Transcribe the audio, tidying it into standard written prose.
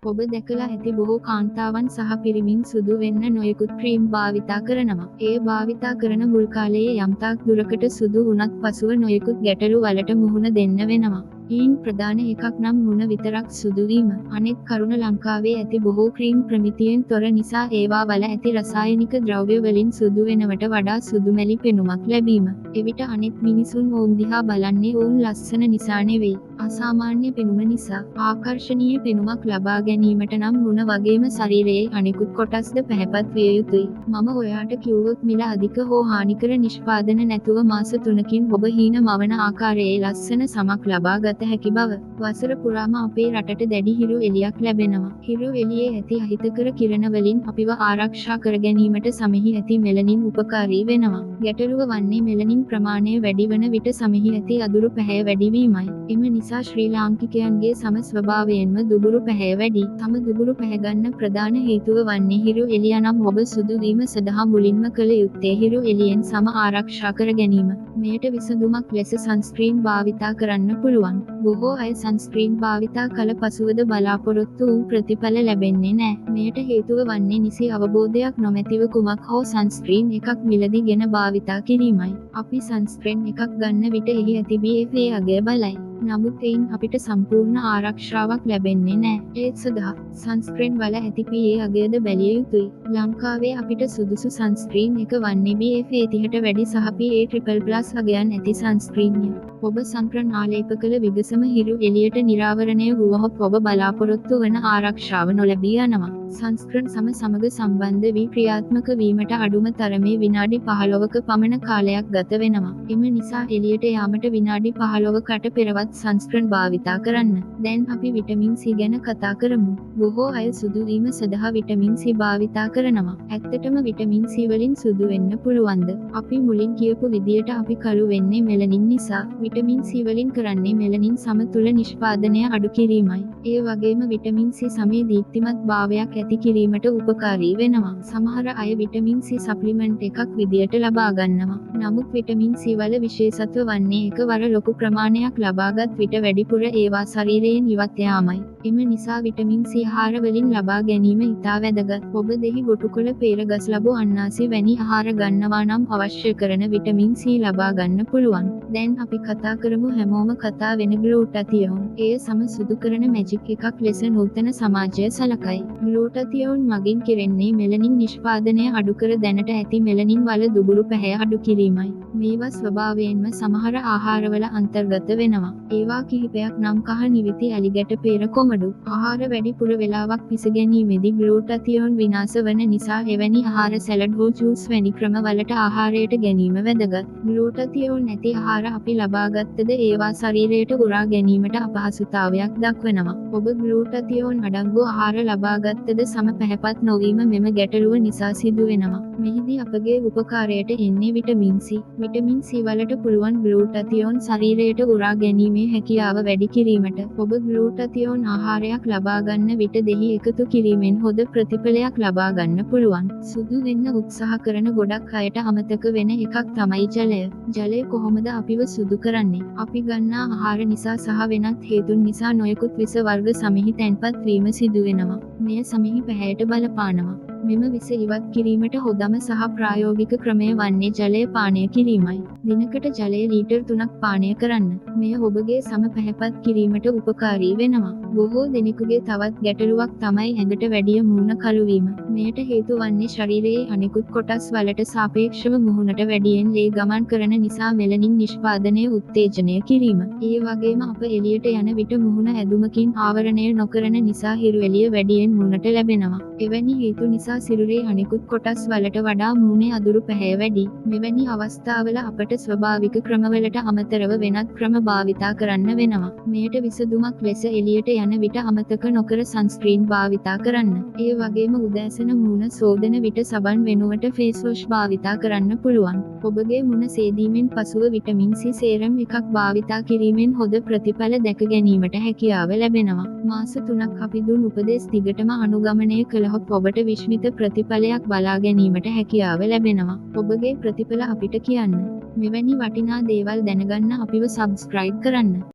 ඔබ දැකලා ඇති බොහෝ කාන්තාවන් සහ පිරිමින් සුදු වෙන්න නොයෙකුත් ක්‍රීම් භාවිතා කරනවා. ඒ භාවිතා කරන මුල් කාලයේ යම්තාක් දුරකට සුදු වුණත් පසුව නොයෙකුත් ගැටලු වලට මුහුණ දෙන්න වෙනවා. ඊයින් ප්‍රධාන එකක් නම් මුණ විතරක් සුදුවීම. අනෙක් කරුණ ලංකාවේ ඇති බොහෝ ක්‍රීම් ප්‍රමිතියෙන් තොර නිසා ඒවා වල ඇති රසායනික ද්‍රව්‍ය වලින් සුදු වෙනවට වඩා සුදුමැලි පෙනුමක් ලැබීම. එවිට අනෙක් මිනිසුන් ඔවුන් දිහා බලන්නේ ඔවුන් ලස්සන නිසා නෙවෙයි. අසාමාන්‍ය පෙනුම නිසා. ආකර්ශනීය පෙනුමක් ලබා ගැනීමට නම් මුණ වගේම ශරීරයේ අනෙකුත් කොටස්ද පැහැපත් විය යුතුයි. මම ඔයාට කිව්වොත් මිල අධික හෝ හානිකර නිෂ්පාදන නැතුව මාස 3කින් ඔබ හීන මවන ආකාරයේ ලස්සන සමක් ලබා ගත හැකි බව. වසර පුරාම අපේ රටට දැඩි හිරු එළියක් ලැබෙනවා. හිරු එළියේ ඇති අහිතකර කිරණ වලින් අපිව ආරක්ෂා කර ගැනීමට සමෙහි ඇති මෙලනින් උපකාරී වෙනවා. ගැටලුව වන්නේ මෙලනින් ප්‍රමාණය වැඩි වන විට සමෙහි ඇති අදුරු පැහැය වැඩි වීමයි. එම නිසා ශ්‍රී ලාංකිකයන්ගේ සම ස්වභාවයෙන්ම දුබුරු පැහැය වැඩි. තම දුබුරු පැහැ ගන්න ප්‍රධාන හේතුව වන්නේ හිරු එළිය නම් ඔබ සුදු වීම සඳහා මුලින්ම කළ යුත්තේ හිරු එළියෙන් සම ආරක්ෂා කර ගැනීම. මෙයට විසඳුමක් ලෙස සන්ස්ක්‍රීන් භාවිතා කරන්න පුළුවන්. බොහෝ අය සන්ස්ක්‍රීන් භාවිතා කළ පසුවද බලාපොරොත්තු වූ ප්‍රතිඵල ලැබෙන්නේ නැහැ. මෙයට හේතුව වන්නේ නිසි අවබෝධයක් නොමැතිව කුමක් හෝ සන්ස්ක්‍රීන් එකක් මිලදී ගෙන භාවිතා කිරීමයි. අපි සන්ස්ක්‍රීන් එකක් ගන්න විට එහි ඇති BFA අගය බලයි. නමුත් එයින් අපිට සම්පූර්ණ ආරක්ෂාවක් ලැබෙන්නේ නැහැ. ඒ සඳහා සන්ස්ක්‍රීන් වල ඇති PA අගයද බැලිය යුතුයි. ලංකාවේ අපිට සුදුසු සන්ස්ක්‍රීන් එක වන්නේ BFA 30ට වැඩි සහ PA++ අගයන් ඇති සන්ස්ක්‍රීන්ය. ඔබ සංක්‍රමණ ආලේප කළ විගසම හිරු එළියට නිරාවරණය වුවහොත් ඔබ බලාපොරොත්තු වන ආරක්ෂාව නොලැබී යනවා. සංස්ක්‍රමණ සමග සම්බන්ධ වී ක්‍රියාත්මක වීමට අඩුම තරමේ විනාඩි 15ක පමණ කාලයක් ගත වෙනවා. එම නිසා එළියට යාමට විනාඩි 15කට පෙරවත් සන්ස්ක්‍රීන් භාවිතා කරන්න. දැන් අපි විටමින් C ගැන කතා කරමු. බොහෝ අය සුදු වීම සඳහා විටමින් C භාවිතා කරනවා. ඇත්තටම විටමින් C වලින් සුදු වෙන්න පුළුවන්ද? අපි මුලින් කියපු විදියට අපි කළු වෙන්නේ මෙලනින් නිසා. විටමින් C වලින් කරන්නේ මෙලනින් සමතුල නිෂ්පාදනය අඩු කිරීමයි. ඒ වගේම විටමින් C සමේ දීප්තිමත් භාවයක් ඇති කිරීමට උපකාරී වෙනවා. සමහර අය විටමින් C සප්ලිමන්ට් එකක් විදියට ලබා ගන්නවා. නමුත් විටමින් C වල විශේෂත්ව වන්නේ එකවර ලොකු ප්‍රමාණයක් ලබාගත් විට වැඩිපුර ඒවා ශරීරයෙන් ඉවත් යාමයි. එම නිසා විටමින් C ආහාර වලින් ලබා ගැනීම ඉතා වැදගත්. ඔබ දෙහි ගොටුකොළ පේරගස් ලැබු අන්නාසි වැනි ආහාර ගන්නවා නම් අවශ්‍ය කරන විටමින් C ලබා ගන්න පුළුවන්. දැන් අපි කතා කරමු හැමෝම කතා වෙන ග්ලූටතියෝන්. එය සම සුදු කරන මැජික් එකක් ලෙස නූතන සමාජය සලකයි. ග්ලූටතියෝන් මගින් කෙරෙන්නේ මෙලනින් නිෂ්පාදනය අඩු කර දැනට ඇති මෙලනින් වල දුබුරු පැහැය අඩු කිරීමයි. මේවා ස්වභාවයෙන්ම සමහර ආහාරවල අන්තර්ගත වෙනවා. ඒවා කිහිපයක් නම් කහ නිවිති ඇලිගැට පේර කොමඩු. ආහාර වැඩිපුර වෙලාවක් පිස ගැනීමේදී ග්ලූටතියෝන් විනාශ වන නිසා එවැනි ආහාර සැලඩ් හෝ ජූස් වැනි ක්‍රම වලට ආහාරයට ගැනීම වැදගත්. ග්ලූටතියෝන් නැති ආහාර අපි ලබාගත්තද ඒවා ශරීරයට උරා ගැනීමට අපහසුතාවයක් දක්වනවා. ඔබ ග්ලූටතියෝන් අඩංගු ආහාර ලබාගත්තද සම පැහැපත් නොවීම මෙම ගැටලුව නිසා සිදු වෙනවා. මෙහිදී අපගේ උපකාරයට එන්නේ විටමින් C. විටමින් C වලට පුළුවන් ග්ලූටතියෝන් ශරීරයට උරා ගැනීමේ හැකියාව වැඩි කිරීමට. ඔබ ග්ලූටතියෝන් ආහාරයක් ලබා ගන්න විට දෙහි එකතු කිරීමෙන් හොඳ ප්‍රතිඵලයක් ලබා ගන්න පුළුවන්. සුදු වෙන්න උත්සාහ කරන ගොඩක් අයට අමතක වෙන එකක් තමයි ජලය. ජලය කොහොමද අපිව සුදු කරන්නේ? අපි ගන්නා ආහාර නිසා සහ වෙනත් හේතුන් නිසා නොයෙකුත් විස වර්ග සමෙහි තැන්පත් වීම සිදු වෙනවා. මෙය සමෙහි පැහැයට බලපානවා. මෙම විස ඉවත් කිරීමට හොඳම සහ ප්‍රායෝගික ක්‍රමය වන්නේ ජලය පානය කිරීමයි. දිනකට ජලය ලීටර් 3ක් පානය කරන්න. මෙය ඔබගේ සම පැහැපත් කිරීමට උපකාරී වෙනවා. බොහෝ දෙනෙකුගේ තවත් ගැටලුවක් තමයි ඇඟට වැඩිය මුහුණ කළු වීම. මෙයට හේතු වන්නේ ශරීරයේ අනෙකුත් කොටස් වලට සාපේක්ෂව මුහුණට වැඩියෙන් ලේ ගමන් කරන නිසා මෙලනින් නිෂ්පාදනය උත්තේජනය කිරීම. ඒ වගේම අප එළියට යන විට මුහුණ ඇඳුමකින් ආවරණය නොකරන නිසා හිරු එළිය වැඩියෙන් මුහුණට ලැබෙනවා. එවැනි හේතු නිසා සිරුරේ අනෙකුත් කොටස් වලට වඩා මුහුණේ අදුරු පැහැය වැඩි. මෙවැනි අවස්ථාවල අපට ස්වභාවික ක්‍රමවලට අමතරව වෙනත් ක්‍රම භාවිතා කරන්න වෙනවා. මෙයට විසඳුමක් ලෙස එළියට යන විට අමතක නොකර සන්ස්ක්‍රීන් භාවිතා කරන්න. ඒ වගේම උදෑසන මුහුණ සෝදන විට සබන් වෙනුවට ෆේස් වොෂ් භාවිතා කරන්න පුළුවන්. ඔබගේ මුණ සේදීමෙන් පසුව විටමින් C සේරම් එකක් භාවිතා කිරීමෙන් හොඳ ප්‍රතිඵල දැක ගැනීමට හැකියාව ලැබෙනවා. මාස 3ක් අපි දුන් උපදෙස් දිගටම අනුගමනය කළහොත් ඔබට විශ්මිත ප්‍රතිඵලයක් බලා ගැනීමට හැකියාව ලැබෙනවා. ඔබගේ ප්‍රතිඵල අපිට කියන්න. මෙවැනි වටිනා දේවල් දැනගන්න අපිව සබ්ස්ක්‍රයිබ් කරන්න.